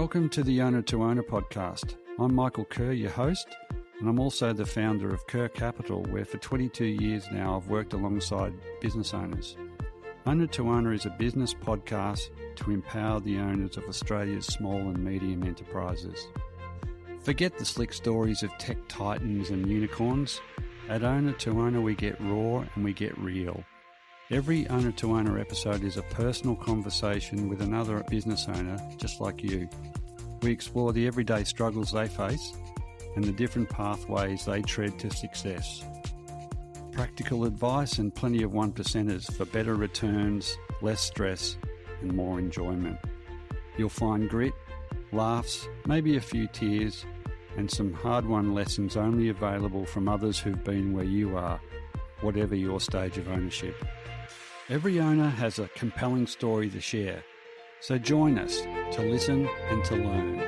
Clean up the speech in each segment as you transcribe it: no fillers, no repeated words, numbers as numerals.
Welcome to the Owner to Owner podcast. I'm Michael Kerr, your host, and I'm also the founder of Kerr Capital, where for 22 years now I've worked alongside business owners. Owner to Owner is a business podcast to empower the owners of Australia's small and medium enterprises. Forget the slick stories of tech titans and unicorns. At Owner to Owner we get raw and we get real. Every Owner to Owner episode is a personal conversation with another business owner just like you. We explore the everyday struggles they face and the different pathways they tread to success. Practical advice and plenty of one percenters for better returns, less stress and more enjoyment. You'll find grit, laughs, maybe a few tears and some hard-won lessons only available from others who've been where you are, whatever your stage of ownership. Every owner has a compelling story to share, so join us to listen and to learn.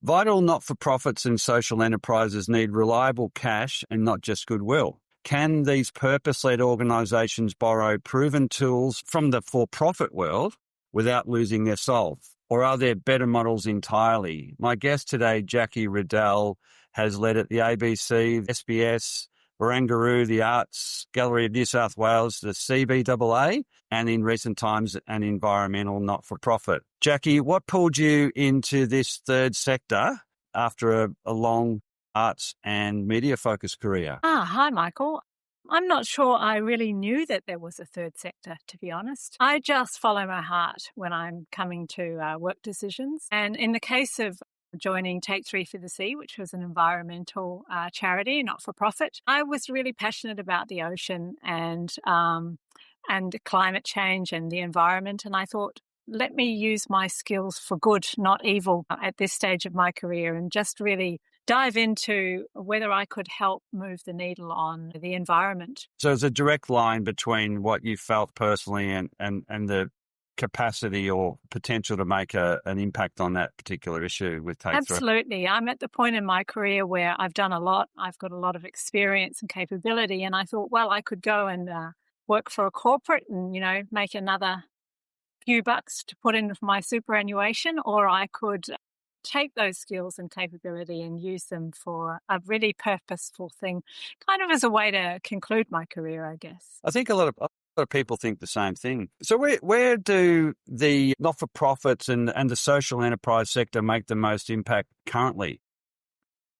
Vital not-for-profits and social enterprises need reliable cash and not just goodwill. Can these purpose-led organisations borrow proven tools from the for-profit world without losing their soul? Or are there better models entirely? My guest today, Jacquie Riddell, has led at the ABC, SBS, Barangaroo, the Arts Gallery of New South Wales, the CBAA, and in recent times, an environmental not-for-profit. Jacquie, what pulled you into this third sector after a long arts and media-focused career? Hi, Michael. I'm not sure I really knew that there was a third sector, to be honest. I just follow my heart when I'm coming to work decisions. And in the case of joining Take 3 for the Sea, which was an environmental charity, not-for-profit, I was really passionate about the ocean and climate change and the environment. And I thought, let me use my skills for good, not evil, at this stage of my career, and just really dive into whether I could help move the needle on the environment. So there's a direct line between what you felt personally and the capacity or potential to make an impact on that particular issue with Take 3. Absolutely. I'm at the point in my career where I've done a lot. I've got a lot of experience and capability. And I thought, well, I could go and work for a corporate and, make another few bucks to put in for my superannuation, or I could take those skills and capability and use them for a really purposeful thing, kind of as a way to conclude my career, I guess. I think a lot of people think the same thing. So where do the not-for-profits and the social enterprise sector make the most impact currently?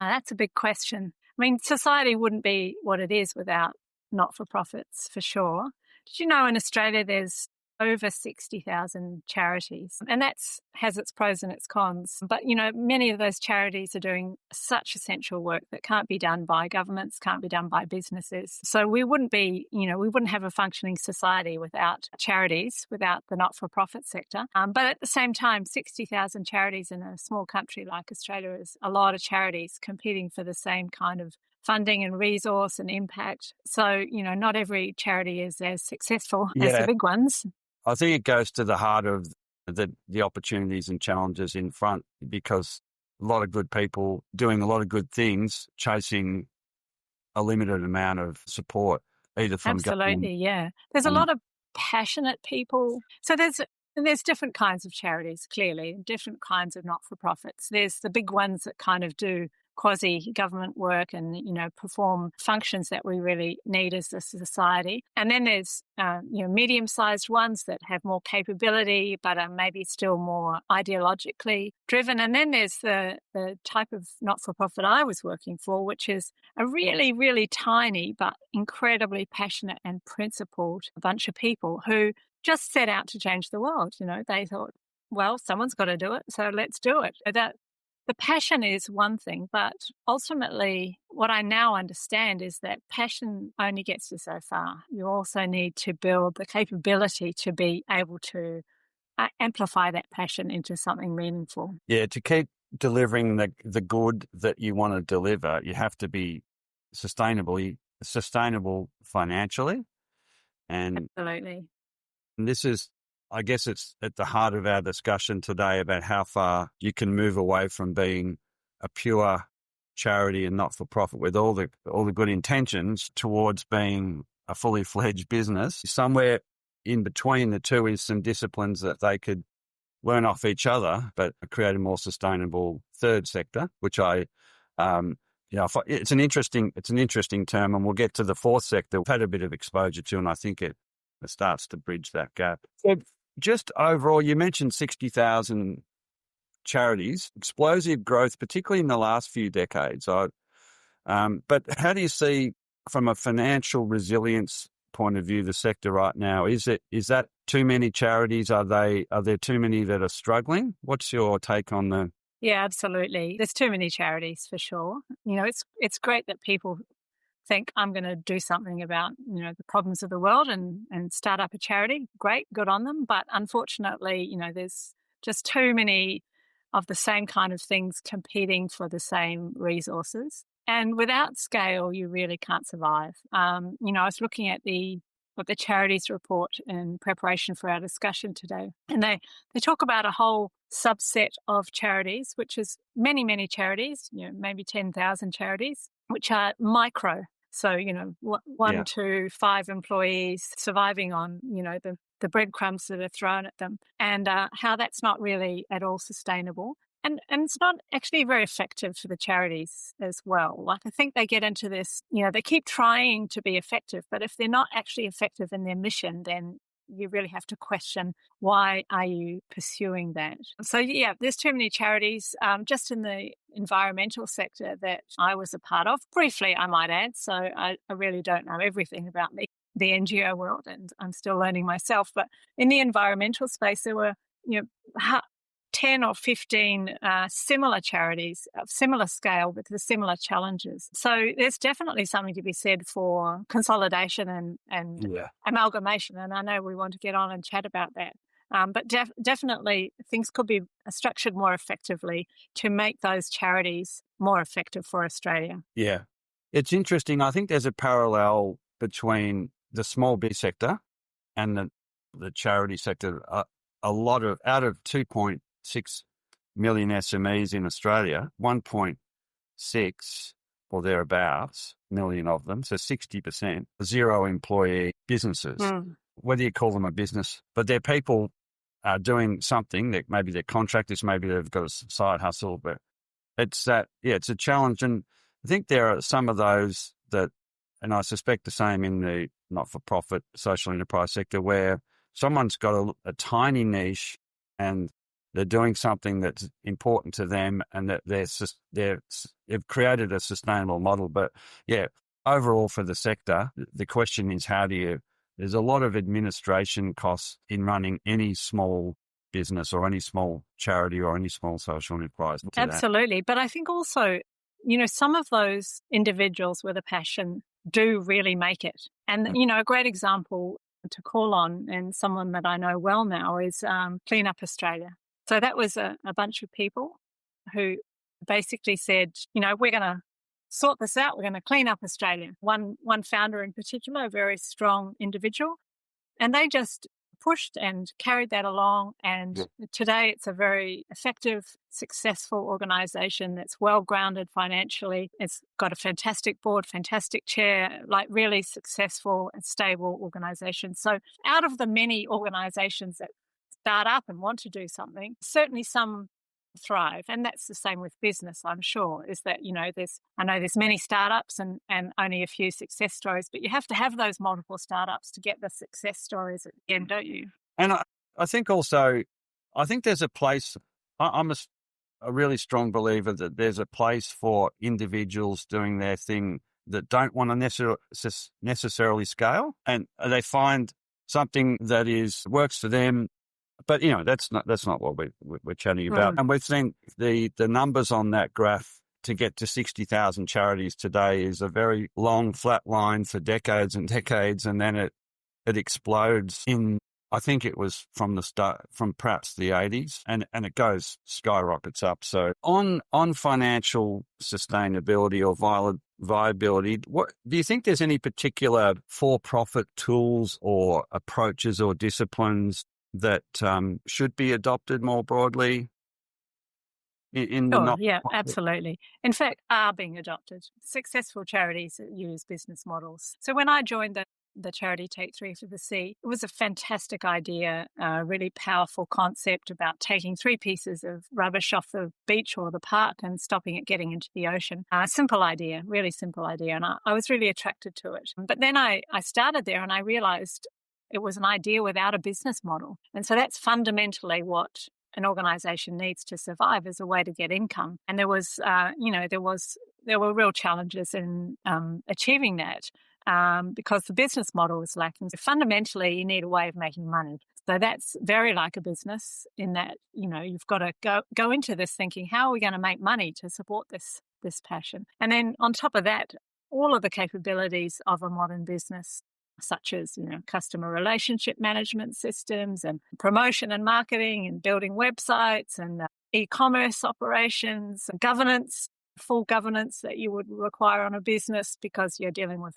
That's a big question. I mean, society wouldn't be what it is without not-for-profits, for sure. Did you know in Australia there's over 60,000 charities, and that has its pros and its cons. But, many of those charities are doing such essential work that can't be done by governments, can't be done by businesses. So we wouldn't have a functioning society without charities, without the not-for-profit sector. But at the same time, 60,000 charities in a small country like Australia is a lot of charities competing for the same kind of funding and resource and impact. So, not every charity is as successful as the big ones. I think it goes to the heart of the opportunities and challenges in front, because a lot of good people doing a lot of good things, chasing a limited amount of support, either from government. Absolutely, yeah. There's a lot of passionate people. So there's different kinds of charities, clearly, different kinds of not-for-profits. There's the big ones that kind of do quasi-government work and, perform functions that we really need as a society. And then there's, medium-sized ones that have more capability but are maybe still more ideologically driven. And then there's the type of not-for-profit I was working for, which is a really, really tiny but incredibly passionate and principled bunch of people who just set out to change the world. They thought, well, someone's got to do it, so let's do it. The passion is one thing, but ultimately what I now understand is that passion only gets you so far. You also need to build the capability to be able to amplify that passion into something meaningful. Yeah, to keep delivering the good that you want to deliver, you have to be sustainable financially. And absolutely. And this is, I guess it's at the heart of our discussion today about how far you can move away from being a pure charity and not-for-profit with all the good intentions towards being a fully fledged business. Somewhere in between the two is some disciplines that they could learn off each other, but create a more sustainable third sector, which it's an interesting term, and we'll get to the fourth sector. We've had a bit of exposure to, and I think it starts to bridge that gap. So just overall, you mentioned 60,000 charities, explosive growth, particularly in the last few decades. But how do you see, from a financial resilience point of view, the sector right now? Is that too many charities? Are there too many that are struggling? What's your take on the? Yeah, absolutely. There's too many charities for sure. It's great that people think I'm going to do something about, the problems of the world and start up a charity. Great, good on them. But unfortunately, there's just too many of the same kind of things competing for the same resources. And without scale, you really can't survive. I was looking at the Charities report in preparation for our discussion today, and they talk about a whole subset of charities, which is many, many charities, maybe 10,000 charities, which are micro. So, 1 to 5 employees surviving on, the breadcrumbs that are thrown at them, and how that's not really at all sustainable. And it's not actually very effective for the charities as well. Like, I think they get into this, they keep trying to be effective, but if they're not actually effective in their mission, then you really have to question, why are you pursuing that? So, there's too many charities just in the environmental sector that I was a part of. Briefly, I might add. So I really don't know everything about the NGO world, and I'm still learning myself. But in the environmental space, there were, 10 or 15 similar charities of similar scale with the similar challenges. So there's definitely something to be said for consolidation and amalgamation. And I know we want to get on and chat about that. But definitely things could be structured more effectively to make those charities more effective for Australia. Yeah. It's interesting. I think there's a parallel between the small biz sector and the charity sector. Out of 2.6 million SMEs in Australia, 1.6 or thereabouts million of them, so 60%, zero employee businesses. Whether you call them a business, but they're people doing something that maybe they're contractors, maybe they've got a side hustle, but it's a challenge. And I think there are some of those that, and I suspect the same in the not-for-profit social enterprise sector, where someone's got a tiny niche and they're doing something that's important to them, and that they've created a sustainable model. But overall for the sector, the question is, there's a lot of administration costs in running any small business or any small charity or any small social enterprise. Absolutely. But I think also, some of those individuals with a passion do really make it. And, a great example to call on, and someone that I know well now, is Clean Up Australia. So that was a bunch of people who basically said, we're going to sort this out. We're going to clean up Australia. One founder in particular, a very strong individual, and they just pushed and carried that along. And today it's a very effective, successful organisation that's well grounded financially. It's got a fantastic board, fantastic chair, like really successful and stable organisation. So out of the many organisations that start up and want to do something, certainly some thrive. And that's the same with business, I'm sure, is that, I know there's many startups and only a few success stories, but you have to have those multiple startups to get the success stories at the end, don't you? And I think also, there's a place, I'm a really strong believer that there's a place for individuals doing their thing that don't want to necessarily scale, and they find something that works for them. But, that's not what we're chatting about. And we've seen the numbers on that graph to get to 60,000 charities today is a very long flat line for decades and decades. And then it explodes in, I think it was from the start, from perhaps the 80s, and it skyrockets up. So on financial sustainability or viability, what do you think there's any particular for-profit tools or approaches or disciplines that should be adopted more broadly in the Sure, not. yeah, absolutely. In fact, are being adopted. Successful charities that use business models. So when I joined the charity Take Three for the Sea, it was a fantastic idea, a really powerful concept about taking 3 pieces of rubbish off the beach or the park and stopping it getting into the ocean. Simple idea, really simple idea. And I was really attracted to it. But then I started there and I realized it was an idea without a business model. And so that's fundamentally what an organisation needs to survive as a way to get income. And there was, there were real challenges in achieving that because the business model was lacking. So fundamentally, you need a way of making money. So that's very like a business in that, you've got to go into this thinking, how are we going to make money to support this passion? And then on top of that, all of the capabilities of a modern business, such as customer relationship management systems and promotion and marketing and building websites and e-commerce operations, governance, full governance that you would require on a business because you're dealing with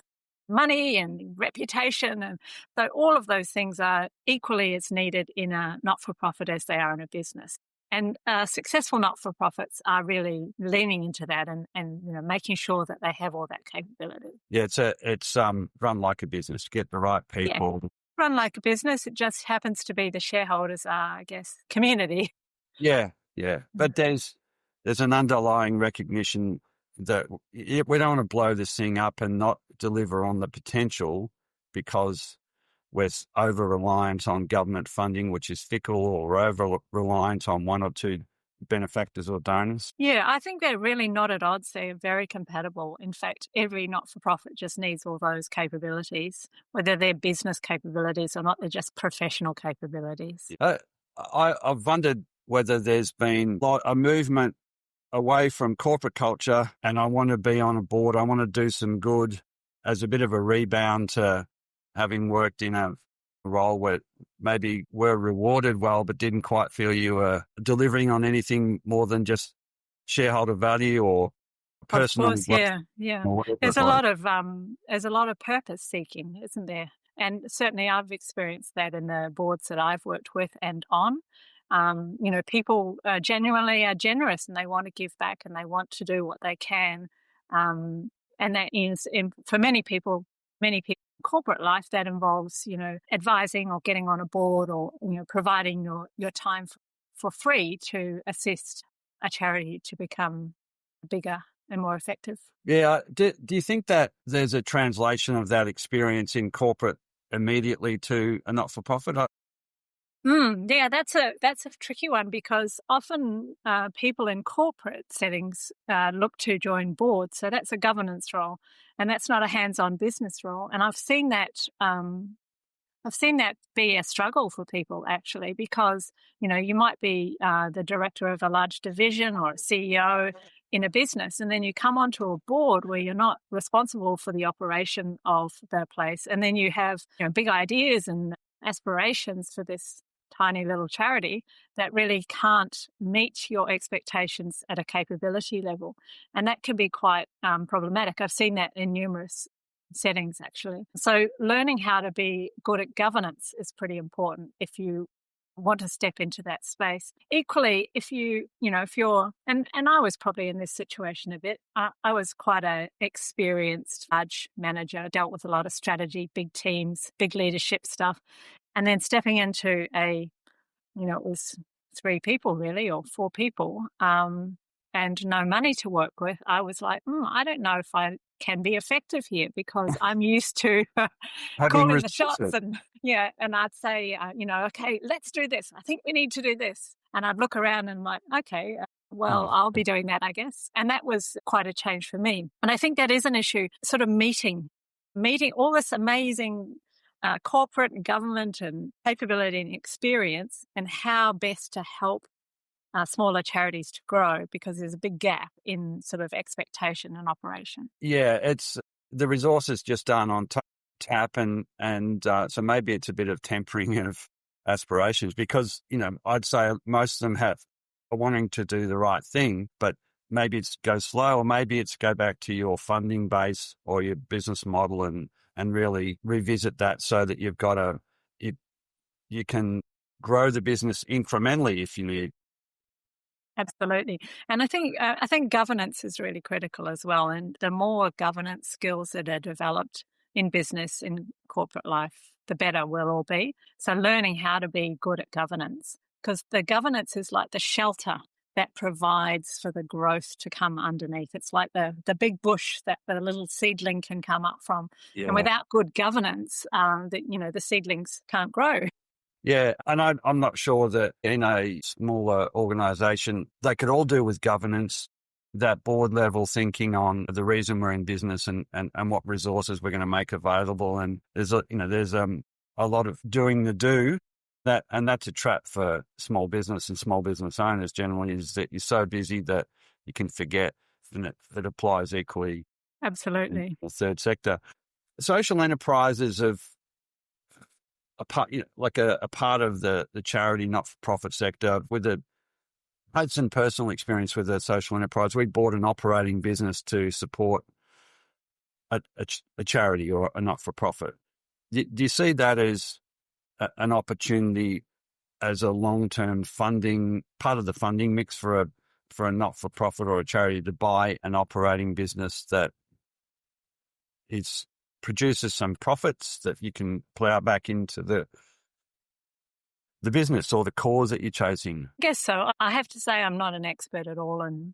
money and reputation. And so all of those things are equally as needed in a not-for-profit as they are in a business. And successful not-for-profits are really leaning into that and making sure that they have all that capability. Yeah, it's run like a business. Get the right people. Yeah. Run like a business. It just happens to be the shareholders are, I guess, community. Yeah. But there's an underlying recognition that we don't want to blow this thing up and not deliver on the potential because we're over-reliant on government funding, which is fickle, or over-reliant on 1 or 2 benefactors or donors? Yeah, I think they're really not at odds. They're very compatible. In fact, every not-for-profit just needs all those capabilities, whether they're business capabilities or not, they're just professional capabilities. I've wondered whether there's been a movement away from corporate culture, and I want to be on a board, I want to do some good as a bit of a rebound to having worked in a role where maybe were rewarded well, but didn't quite feel you were delivering on anything more than just shareholder value or personal. Of course, yeah. There's a lot of purpose seeking, isn't there? And certainly I've experienced that in the boards that I've worked with and on. People genuinely are generous and they want to give back and they want to do what they can. And that is, for many people in corporate life, that involves, advising or getting on a board or, providing your time for free to assist a charity to become bigger and more effective. Yeah. Do you think that there's a translation of that experience in corporate immediately to a not-for-profit? Yeah, that's a tricky one because often people in corporate settings look to join boards. So that's a governance role, and that's not a hands-on business role. And I've seen that be a struggle for people actually, because you might be the director of a large division or a CEO in a business, and then you come onto a board where you're not responsible for the operation of the place, and then you have big ideas and aspirations for this tiny little charity that really can't meet your expectations at a capability level. And that can be quite problematic. I've seen that in numerous settings, actually. So learning how to be good at governance is pretty important if you want to step into that space. Equally, if you're, and I was probably in this situation a bit, I was quite an experienced large manager, dealt with a lot of strategy, big teams, big leadership stuff. And then stepping into it was 3 people really, or 4 people, and no money to work with, I was like, I don't know if I can be effective here because I'm used to calling the shots. And I'd say, okay, let's do this. I think we need to do this. And I'd look around and like, okay, I'll be doing that, I guess. And that was quite a change for me. And I think that is an issue, sort of meeting all this amazing corporate and government and capability and experience, and how best to help smaller charities to grow, because there's a big gap in sort of expectation and operation. Yeah, it's the resources just aren't on tap, and so maybe it's a bit of tempering of aspirations, because I'd say most of them are wanting to do the right thing, but maybe it's go slow, or maybe it's go back to your funding base or your business model and really revisit that, so that you've got you can grow the business incrementally if you need. Absolutely. And I think governance is really critical as well. And the more governance skills that are developed in business, in corporate life, the better we'll all be. So learning how to be good at governance, because the governance is like the shelter that provides for the growth to come underneath. It's like the big bush that the little seedling can come up from. Yeah. And without good governance, the seedlings can't grow. Yeah, and I'm not sure that in a smaller organisation they could all do with governance, that board level thinking on the reason we're in business and what resources we're going to make available. And there's a lot of doing the do that, and that's a trap for small business and small business owners generally, is that you're so busy that you can forget, and it applies equally. Absolutely. In the third sector. Social enterprises have a part of the charity not-for-profit sector. I had some personal experience with a social enterprise. We bought an operating business to support a charity or a not-for-profit. Do you see that as an opportunity as a long-term funding, part of the funding mix for a not-for-profit or a charity to buy an operating business that produces some profits that you can plough back into the business or the cause that you're chasing? I guess so. I have to say I'm not an expert at all in,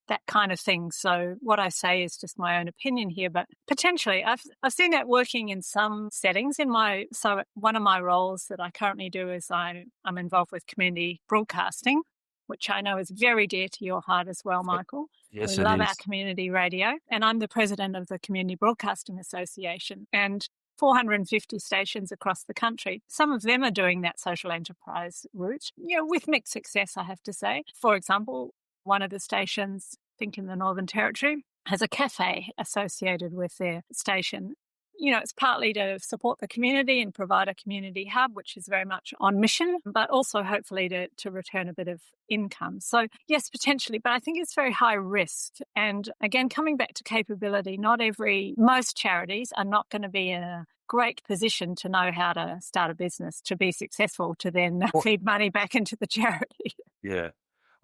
that kind of thing. So what I say is just my own opinion here, but potentially I've seen that working in some settings. So one of my roles that I currently do is I'm involved with community broadcasting, which I know is very dear to your heart as well, Michael. Yes, we love is. Our community radio, and I'm the president of the Community Broadcasting Association, and 450 stations across the country. Some of them are doing that social enterprise route, with mixed success, I have to say. For example, one of the stations, I think in the Northern Territory, has a cafe associated with their station. It's partly to support the community and provide a community hub, which is very much on mission, but also hopefully to return a bit of income. So yes, potentially, but I think it's very high risk. And again, coming back to capability, most charities are not going to be in a great position to know how to start a business, to be successful, to then feed money back into the charity. Yeah.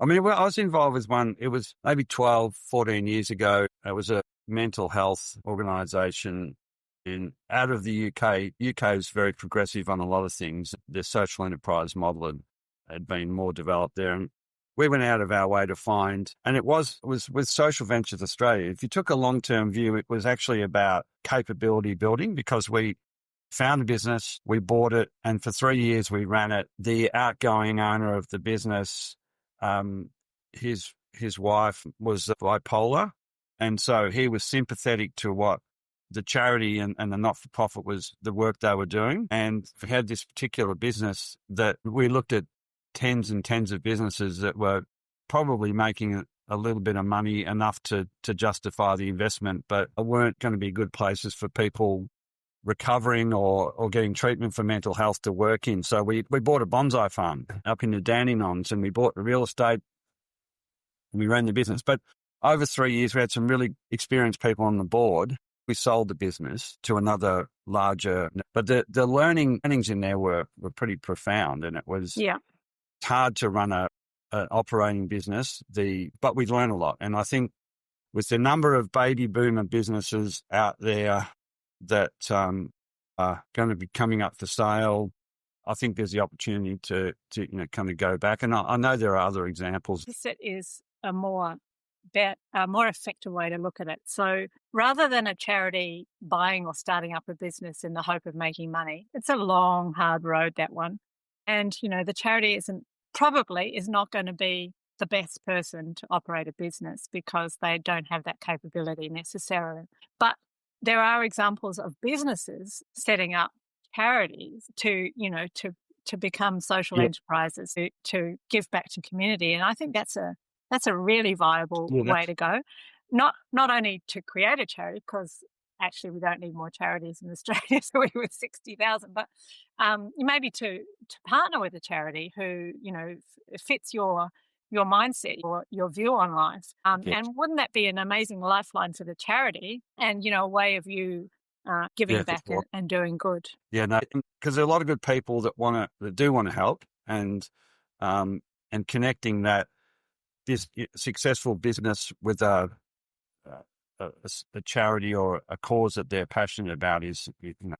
I mean, I was involved with one, it was maybe 12, 14 years ago. It was a mental health organisation out of the UK. UK is very progressive on a lot of things. The social enterprise model had been more developed there. And we went out of our way to find, and it was with Social Ventures Australia. If you took a long-term view, it was actually about capability building, because we found a business, we bought it, and for 3 years we ran it. The outgoing owner of the business, his wife was bipolar, and so he was sympathetic to what the charity and the not-for-profit was, the work they were doing. And we had this particular business that we looked at tens and tens of businesses that were probably making a little bit of money, enough to justify the investment, but weren't going to be good places for people recovering or getting treatment for mental health to work in. So we bought a bonsai farm up in the Dandenongs, and we bought the real estate and we ran the business. But over 3 years, we had some really experienced people on the board. We sold the business to another larger, but the learnings in there were pretty profound, and it was hard to run an operating business. But we learned a lot, and I think with the number of baby boomer businesses out there that are going to be coming up for sale, I think there's the opportunity to kind of go back. And I know there are other examples. This is a more effective way to look at it. So rather than a charity buying or starting up a business in the hope of making money, it's a long, hard road, that one. And, the charity is not going to be the best person to operate a business, because they don't have that capability necessarily. But there are examples of businesses setting up charities to become social enterprises, to give back to community. And I think that's a really viable way to go. Not only to create a charity, because actually we don't need more charities in Australia, so we were 60,000, but maybe to partner with a charity who, fits your mindset, your view on life. And wouldn't that be an amazing lifeline for the charity, and, a way of you giving back and doing good? Yeah, no, because there are a lot of good people that do want to help, and connecting that this successful business with a charity or a cause that they're passionate about is,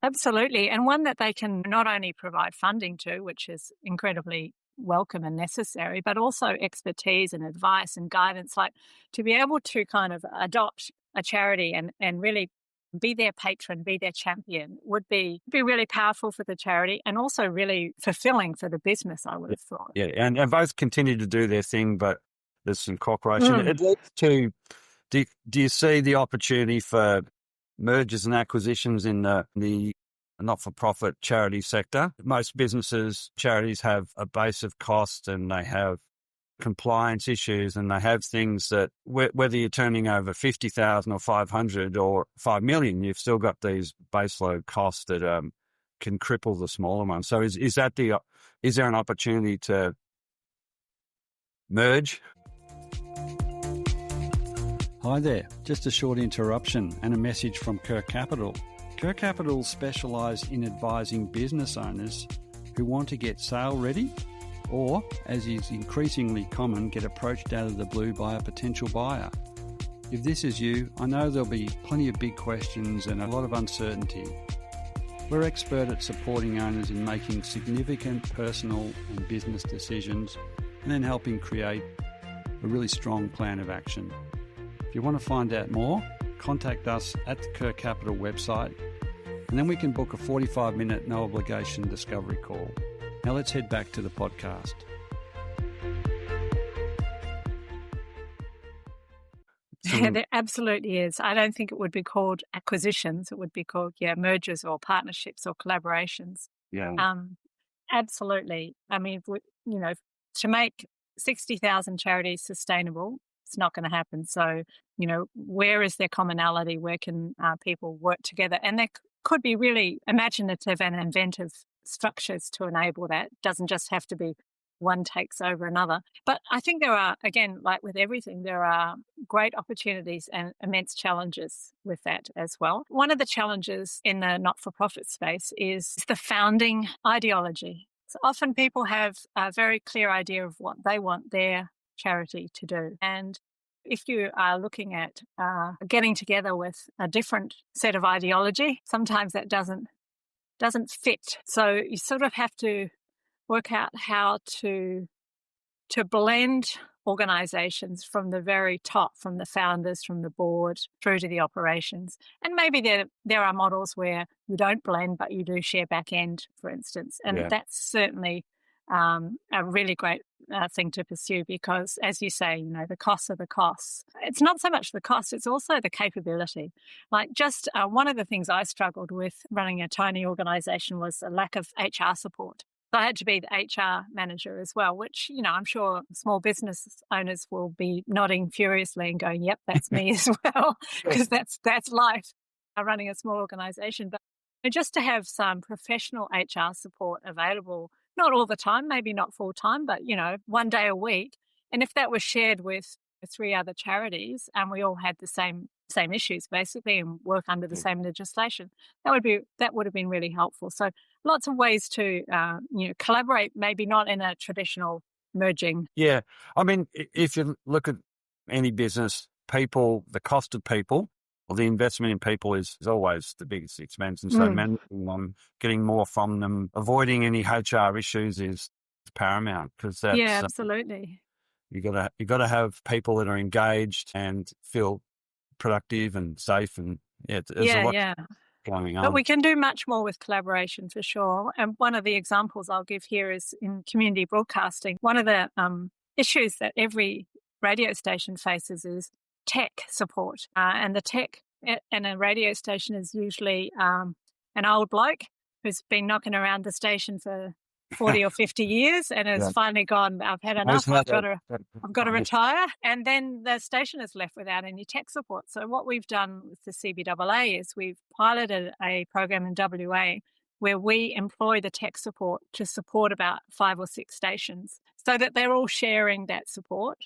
Absolutely. And one that they can not only provide funding to, which is incredibly welcome and necessary, but also expertise and advice and guidance, like to be able to kind of adopt a charity and really be their patron, be their champion would be really powerful for the charity and also really fulfilling for the business, I would have thought. Yeah, and both continue to do their thing, but there's some cooperation. It leads to, do you see the opportunity for mergers and acquisitions in the not-for-profit charity sector? Most businesses, charities have a base of cost and they have compliance issues and they have things that whether you're turning over 50,000 or 500 or 5 million, you've still got these baseload costs that can cripple the smaller ones. So is there an opportunity to merge? Hi there, just a short interruption and a message from Kerr Capital. Kerr Capital specialise in advising business owners who want to get sale ready or, as is increasingly common, get approached out of the blue by a potential buyer. If this is you, I know there'll be plenty of big questions and a lot of uncertainty. We're expert at supporting owners in making significant personal and business decisions and then helping create a really strong plan of action. If you want to find out more, contact us at the Kerr Capital website and then we can book a 45-minute no-obligation discovery call. Now let's head back to the podcast. Yeah, there absolutely is. I don't think it would be called acquisitions. It would be called, mergers or partnerships or collaborations. Yeah. Absolutely. I mean, to make 60,000 charities sustainable, it's not going to happen. So, where is there commonality? Where can people work together? And there could be really imaginative and inventive structures to enable that. It doesn't just have to be one takes over another. But I think there are, again, like with everything, there are great opportunities and immense challenges with that as well. One of the challenges in the not-for-profit space is the founding ideology. So often people have a very clear idea of what they want their charity to do. And if you are looking at getting together with a different set of ideology, sometimes that doesn't fit. So you sort of have to work out how to blend organizations from the very top, from the founders, from the board, through to the operations. And maybe there are models where you don't blend, but you do share back end, for instance. And that's certainly a really great thing to pursue because, as you say, the costs are the costs. It's not so much the cost, it's also the capability. Like just one of the things I struggled with running a tiny organization was a lack of HR support. So I had to be the HR manager as well, which, I'm sure small business owners will be nodding furiously and going, yep, that's me as well, because that's life, running a small organization. But just to have some professional HR support available, not all the time, maybe not full time, but, one day a week. And if that was shared with 3 other charities and we all had the same issues basically and work under the same legislation, that would have been really helpful. So lots of ways to collaborate, maybe not in a traditional merging. Yeah. I mean, if you look at any business, people, the cost of people, or the investment in people is always the biggest expense. And so managing them, getting more from them, avoiding any HR issues is paramount because that's... Yeah, absolutely. You got to have people that are engaged and feel productive and safe, and there's a lot going on. But we can do much more with collaboration for sure. And one of the examples I'll give here is in community broadcasting. One of the issues that every radio station faces is tech support. And the tech in a radio station is usually an old bloke who's been knocking around the station for 40 or 50 years and has finally gone, I've had enough, I've got to retire. And then the station is left without any tech support. So what we've done with the CBAA is we've piloted a program in WA where we employ the tech support to support about 5 or 6 stations so that they're all sharing that support,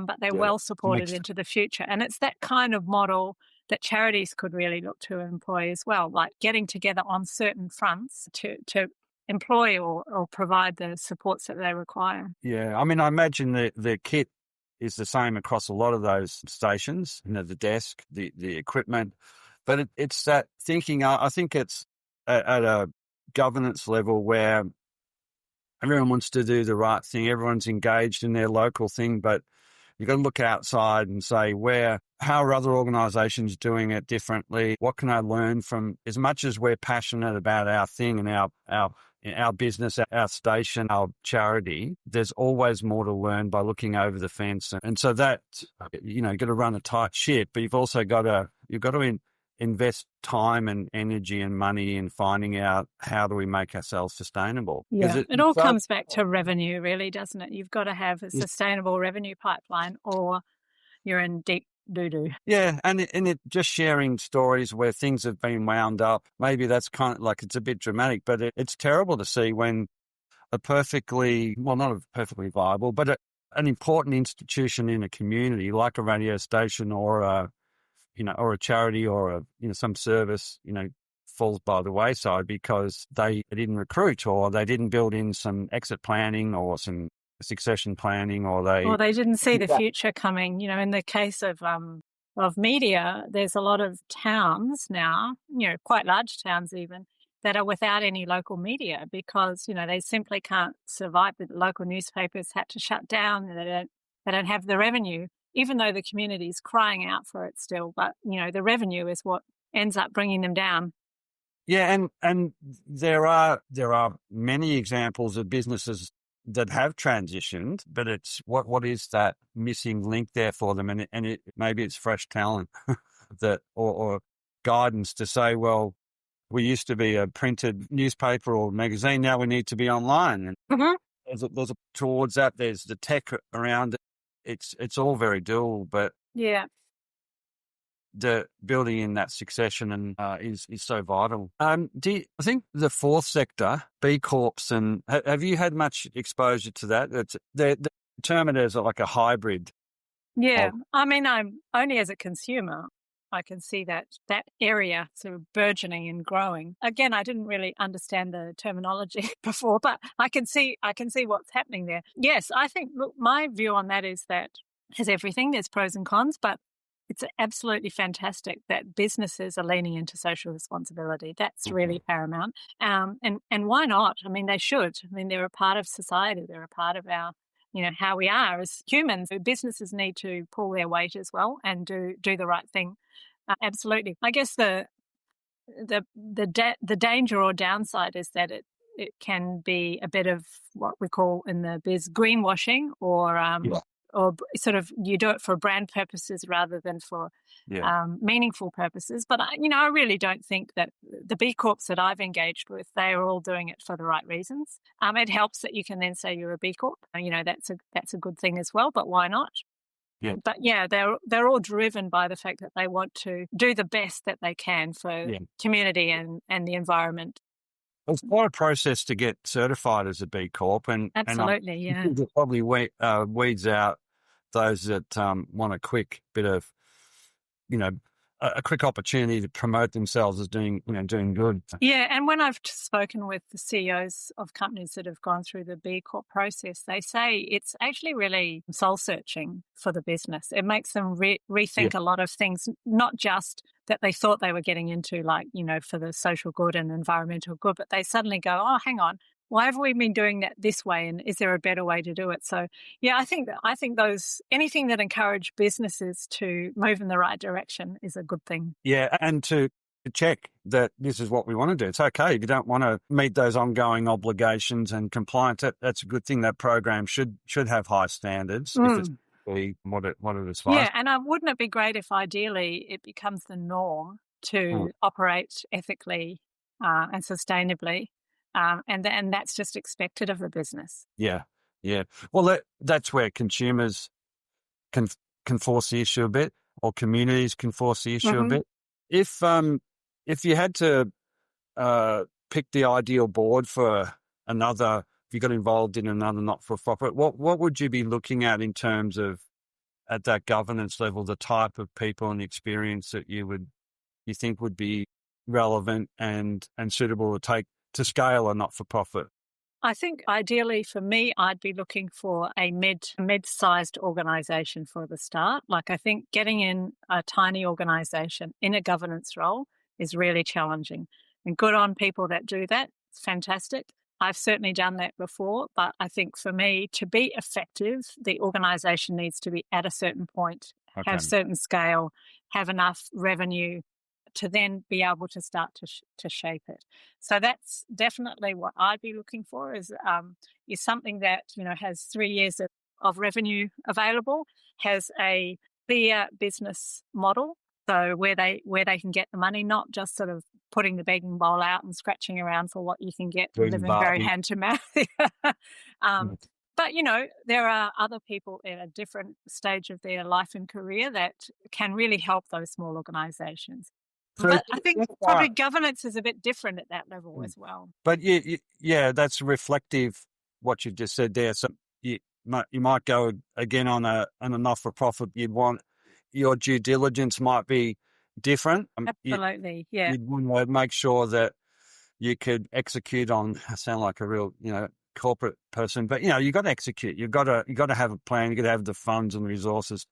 but they're well supported into the future. And it's that kind of model that charities could really look to employ as well, like getting together on certain fronts to employ or provide the supports that they require. Yeah, I mean, I imagine the kit is the same across a lot of those stations, the desk, the equipment. But it's that thinking, I think it's at a governance level where everyone wants to do the right thing. Everyone's engaged in their local thing, but you've got to look outside and say, how are other organisations doing it differently? What can I learn from, as much as we're passionate about our thing and our business, our station, our charity, there's always more to learn by looking over the fence. And so that, you've got to run a tight ship, but you've also got to invest time and energy and money in finding out how do we make ourselves sustainable. Yeah, it all comes back to revenue, really, doesn't it? You've got to have a sustainable revenue pipeline or you're in deep doo-doo. Yeah, and it just sharing stories where things have been wound up. Maybe that's kind of like, it's a bit dramatic, but it's terrible to see when not a perfectly viable, but an important institution in a community like a radio station or a charity or some service, falls by the wayside because they didn't recruit or they didn't build in some exit planning or some succession planning or they didn't see the future coming. In the case of media, there's a lot of towns now, quite large towns even, that are without any local media because, they simply can't survive. The local newspapers had to shut down. They don't have the revenue, even though the community is crying out for it still. But, the revenue is what ends up bringing them down. Yeah, and there are many examples of businesses that have transitioned, but it's what is that missing link there for them? And maybe it's fresh talent that or guidance to say, well, we used to be a printed newspaper or magazine, now we need to be online. And there's towards that, there's the tech around it. It's all very dual, but the building in that succession and is so vital. I think the fourth sector, B Corps, and have you had much exposure to that? They term it as like a hybrid. Yeah, I'm only as a consumer. I can see that area sort of burgeoning and growing. Again, I didn't really understand the terminology before, but I can see what's happening there. Yes, I think, look, my view on that is that as everything, there's pros and cons, but it's absolutely fantastic that businesses are leaning into social responsibility. That's really paramount. And why not? They should. They're a part of society. They're a part of our, how we are as humans. Businesses need to pull their weight as well and do the right thing. Absolutely. I guess the danger or downside is that it can be a bit of what we call in the biz greenwashing or sort of you do it for brand purposes rather than for meaningful purposes. But, I really don't think that the B Corps that I've engaged with, they are all doing it for the right reasons. It helps that you can then say you're a B Corp. That's a good thing as well, but why not? Yeah. But they're all driven by the fact that they want to do the best that they can for community and the environment. It's quite a process to get certified as a B Corp, and absolutely, it probably weeds out those that want a quick bit of, a quick opportunity to promote themselves as doing good. Yeah, and when I've spoken with the CEOs of companies that have gone through the B Corp process, they say it's actually really soul-searching for the business. It makes them rethink a lot of things, not just that they thought they were getting into, like, for the social good and environmental good, but they suddenly go, oh, hang on, why have we been doing that this way? And is there a better way to do it? So, I think anything that encourage businesses to move in the right direction is a good thing. Yeah, and to check that this is what we want to do. It's okay if you don't want to meet those ongoing obligations and compliance. That's a good thing. That program should have high standards if it's what it is. Yeah, and wouldn't it be great if ideally it becomes the norm to operate ethically and sustainably? And that's just expected of a business. Yeah. Well, that's where consumers can force the issue a bit, or communities can force the issue a bit. If you had to pick the ideal board for if you got involved in another not-for-profit, what would you be looking at in terms of at that governance level, the type of people and experience that you think would be relevant and suitable to take to scale a not-for-profit? I think ideally for me, I'd be looking for a mid-sized organisation for the start. Like I think getting in a tiny organisation in a governance role is really challenging. And good on people that do that. It's fantastic. I've certainly done that before, but I think for me to be effective, the organisation needs to be at a certain point, have certain scale, have enough revenue to then be able to start to shape it. So that's definitely what I'd be looking for is something that, has 3 years of revenue available, has a clear business model, so where they can get the money, not just sort of putting the begging bowl out and scratching around for what you can get, living very hand to mouth. But, there are other people at a different stage of their life and career that can really help those small organisations. So but I think probably governance is a bit different at that level as well. But yeah, that's reflective what you've just said there. So you might go again on a not-for-profit. You'd want your due diligence might be different. Absolutely, yeah. You'd want to make sure that you could execute on. I sound like a real corporate person, but you got to execute. You've got to have a plan. You got to have the funds and resources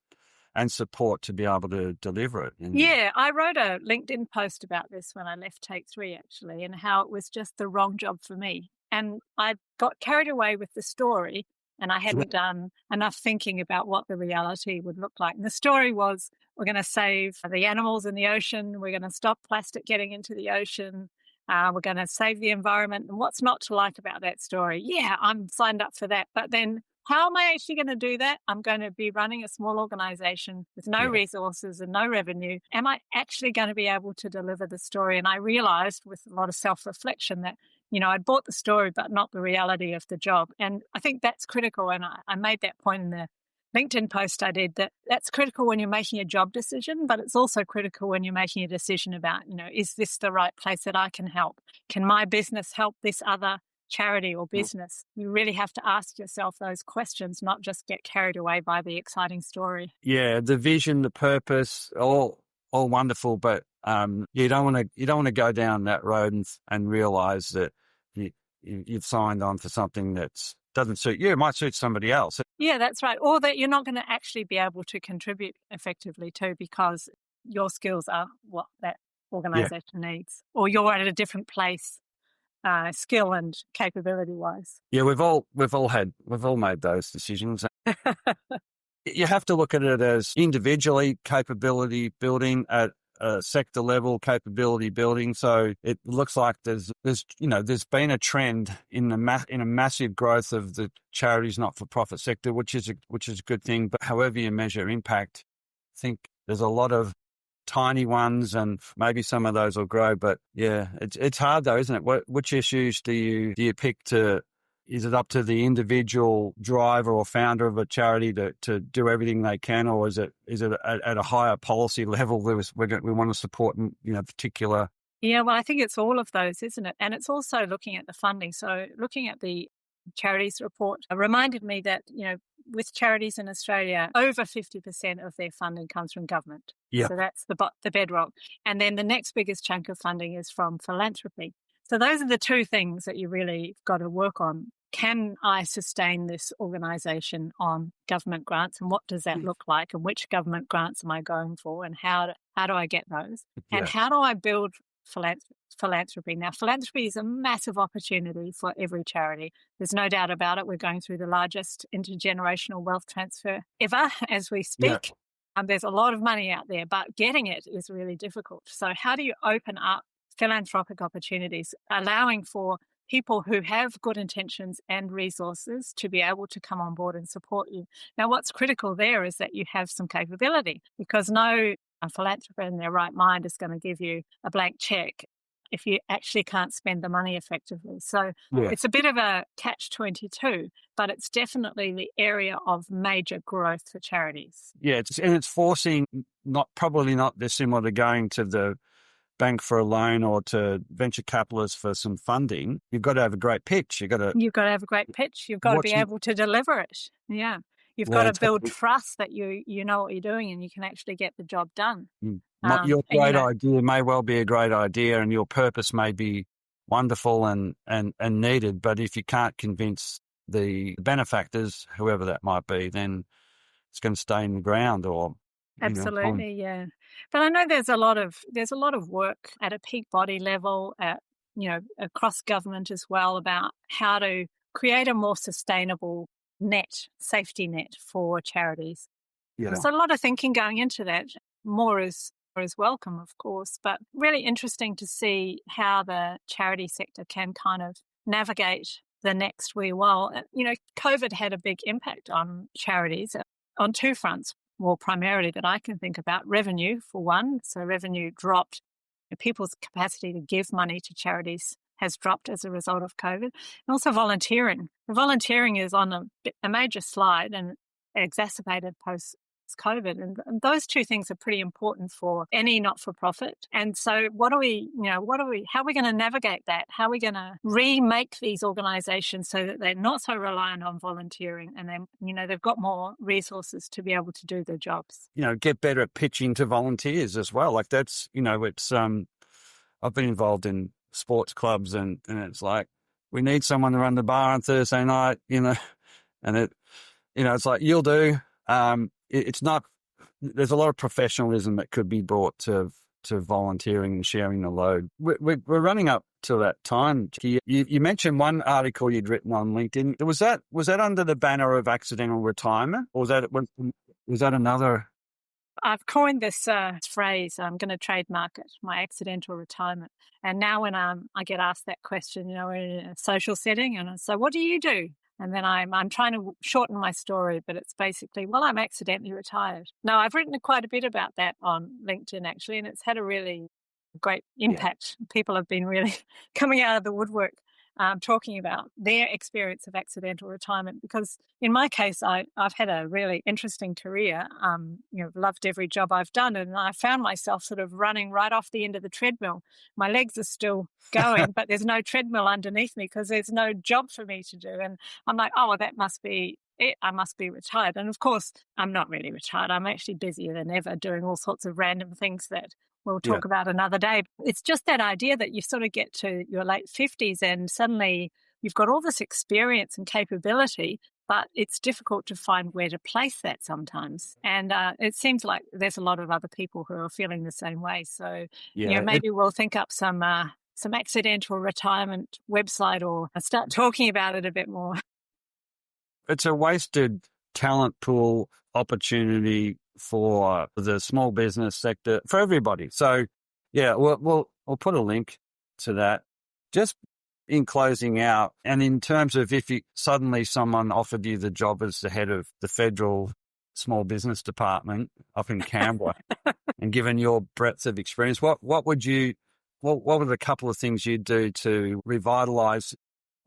and support to be able to deliver it. Yeah, I wrote a LinkedIn post about this when I left Take 3, actually, and how it was just the wrong job for me. And I got carried away with the story, and I hadn't done enough thinking about what the reality would look like. And the story was, we're going to save the animals in the ocean, we're going to stop plastic getting into the ocean, we're going to save the environment. And what's not to like about that story? Yeah, I'm signed up for that. But then how am I actually going to do that? I'm going to be running a small organisation with no resources and no revenue. Am I actually going to be able to deliver the story? And I realised with a lot of self-reflection that, I'd bought the story, but not the reality of the job. And I think that's critical. And I made that point in the LinkedIn post I did, that's critical when you're making a job decision, but it's also critical when you're making a decision about, is this the right place that I can help? Can my business help this other charity or business? You really have to ask yourself those questions, not just get carried away by the exciting story. Yeah, the vision, the purpose, all wonderful, but you don't want to go down that road and realize that you've signed on for something that doesn't suit you. It might suit somebody else. Yeah, that's right. Or that you're not going to actually be able to contribute effectively to because your skills are what that organisation needs, or you're at a different place. Skill and capability wise. Yeah, we've all made those decisions. You have to look at it as individually capability building at a sector level capability building. So it looks like there's been a trend in a massive growth of the charities not-for-profit sector, which is a good thing. But however you measure impact, I think there's a lot of tiny ones, and maybe some of those will grow. But yeah, it's hard though, isn't it? Which issues do you pick to? Is it up to the individual driver or founder of a charity to do everything they can, or is it at a higher policy level? We want to support particular. Yeah, well, I think it's all of those, isn't it? And it's also looking at the funding. So looking at the Charities report reminded me that, with charities in Australia, over 50% of their funding comes from government. Yeah. So that's the bedrock. And then the next biggest chunk of funding is from philanthropy. So those are the two things that you really got to work on. Can I sustain this organisation on government grants, and what does that look like, and which government grants am I going for, and how do I get those? And how do I build philanthropy? Now, philanthropy is a massive opportunity for every charity. There's no doubt about it. We're going through the largest intergenerational wealth transfer ever as we speak. There's a lot of money out there, but getting it is really difficult. So how do you open up philanthropic opportunities, allowing for people who have good intentions and resources to be able to come on board and support you? Now, what's critical there is that you have some capability, because no philanthropist in their right mind is going to give you a blank check if you actually can't spend the money effectively. So it's a bit of a catch-22, but it's definitely the area of major growth for charities. Yeah, it's forcing probably not dissimilar to going to the bank for a loan or to venture capitalists for some funding. You've got to have a great pitch. You've got to have a great pitch. You've got to be able to deliver it. Yeah. You've got to build trust that you know what you're doing and you can actually get the job done. Your great idea may well be a great idea, and your purpose may be wonderful and needed. But if you can't convince the benefactors, whoever that might be, then it's going to stay in the ground or absolutely, yeah. But I know there's a lot of work at a peak body level, at across government as well, about how to create a more sustainable safety net for charities. Yeah. So a lot of thinking going into that. More is welcome, of course, but really interesting to see how the charity sector can kind of navigate the next wee while. COVID had a big impact on charities on two fronts, well, primarily that I can think about. Revenue, for one. So revenue dropped. People's capacity to give money to charities has dropped as a result of COVID. And also volunteering. Volunteering is on a major slide and exacerbated post-COVID. And those two things are pretty important for any not-for-profit. And so how are we going to navigate that? How are we going to remake these organizations so that they're not so reliant on volunteering and then, they've got more resources to be able to do their jobs? Get better at pitching to volunteers as well. Like that's, it's, I've been involved in sports clubs and it's like, we need someone to run the bar on Thursday night, and it, it's like, you'll do. It's not, there's a lot of professionalism that could be brought to volunteering and sharing the load. We're running up to that time. You mentioned one article you'd written on LinkedIn. Was that under the banner of accidental retirement, or was that another? I've coined this phrase. I'm going to trademark it, my accidental retirement. And now when I get asked that question, in a social setting, and I say, what do you do? And then I'm trying to shorten my story, but it's basically, well, I'm accidentally retired. No, I've written quite a bit about that on LinkedIn, actually, and it's had a really great impact. Yeah. People have been really coming out of the woodwork talking about their experience of accidental retirement, because in my case, I've had a really interesting career. Loved every job I've done, and I found myself sort of running right off the end of the treadmill. My legs are still going, but there's no treadmill underneath me because there's no job for me to do. And I'm like, oh, well, that must be it. I must be retired. And of course, I'm not really retired. I'm actually busier than ever doing all sorts of random things that we'll talk about another day. It's just that idea that you sort of get to your late 50s and suddenly you've got all this experience and capability, but it's difficult to find where to place that sometimes. And it seems like there's a lot of other people who are feeling the same way. So maybe we'll think up some accidental retirement website or start talking about it a bit more. It's a wasted talent pool opportunity for the small business sector, for everybody. So, we'll put a link to that. Just in closing out, and in terms of if suddenly someone offered you the job as the head of the federal small business department up in Canberra, and given your breadth of experience, what were the couple of things you'd do to revitalise?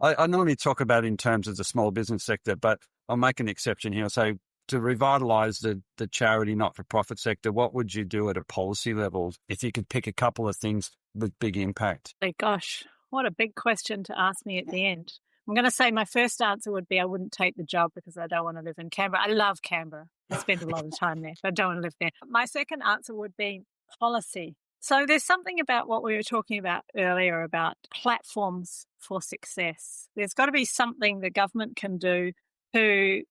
I normally talk about in terms of the small business sector, but I'll make an exception here. So to revitalise the charity not-for-profit sector, what would you do at a policy level if you could pick a couple of things with big impact? Gosh, what a big question to ask me at the end. I'm going to say my first answer would be I wouldn't take the job because I don't want to live in Canberra. I love Canberra. I spend a lot of time there, but I don't want to live there. My second answer would be policy. So there's something about what we were talking about earlier about platforms for success. There's got to be something the government can do to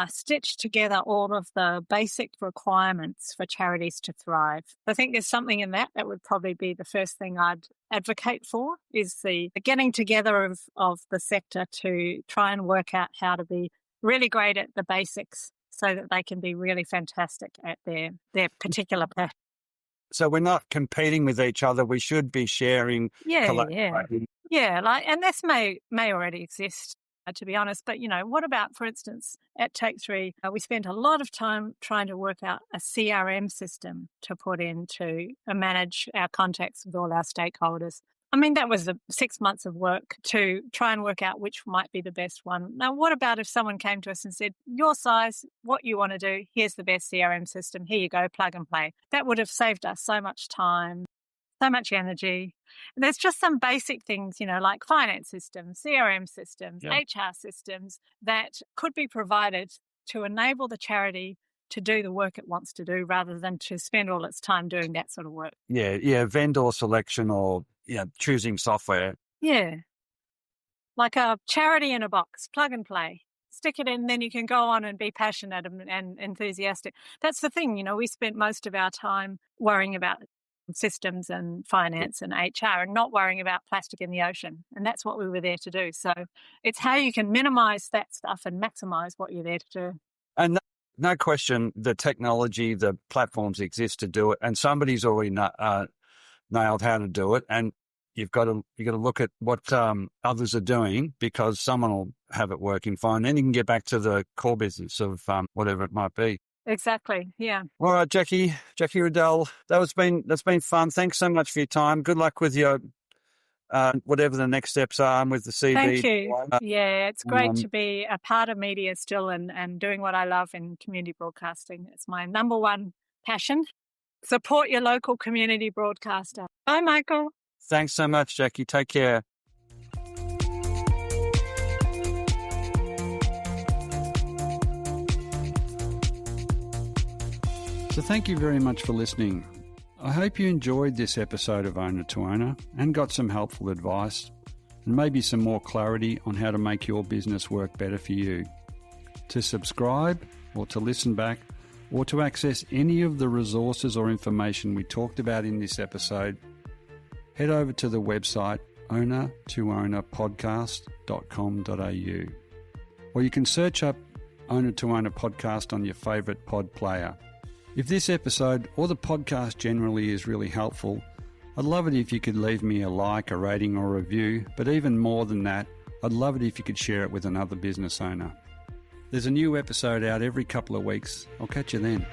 stitch together all of the basic requirements for charities to thrive. I think there's something in that would probably be the first thing I'd advocate for, is the getting together of the sector to try and work out how to be really great at the basics so that they can be really fantastic at their particular passion. So we're not competing with each other. We should be sharing. And this may already exist, to be honest. But, what about, for instance, at Take 3, we spent a lot of time trying to work out a CRM system to put in to manage our contacts with all our stakeholders. I mean, that was 6 months of work to try and work out which might be the best one. Now, what about if someone came to us and said, your size, what you want to do, here's the best CRM system, here you go, plug and play. That would have saved us so much time, so much energy. And there's just some basic things, like finance systems, CRM systems, HR systems that could be provided to enable the charity to do the work it wants to do rather than to spend all its time doing that sort of work. Yeah, vendor selection or choosing software. Yeah. Like a charity in a box, plug and play. Stick it in, then you can go on and be passionate and enthusiastic. That's the thing, we spent most of our time worrying about systems and finance and HR and not worrying about plastic in the ocean. And that's what we were there to do. So it's how you can minimize that stuff and maximize what you're there to do. And no question, the technology, the platforms exist to do it, and somebody's already nailed how to do it. And you've got to look at what others are doing, because someone will have it working fine. Then you can get back to the core business of whatever it might be. Exactly. Yeah. All right, Jackie Riddell, that's been fun. Thanks so much for your time. Good luck with your whatever the next steps are with the CV. Thank you. Yeah, it's great to be a part of media still and doing what I love in community broadcasting. It's my number one passion. Support your local community broadcaster. Bye, Michael. Thanks so much, Jackie. Take care. So thank you very much for listening. I hope you enjoyed this episode of Owner to Owner and got some helpful advice and maybe some more clarity on how to make your business work better for you. To subscribe or to listen back or to access any of the resources or information we talked about in this episode, head over to the website owner2ownerpodcast.com.au, or you can search up Owner to Owner Podcast on your favourite pod player. If this episode or the podcast generally is really helpful, I'd love it if you could leave me a like, a rating or a review, but even more than that, I'd love it if you could share it with another business owner. There's a new episode out every couple of weeks. I'll catch you then.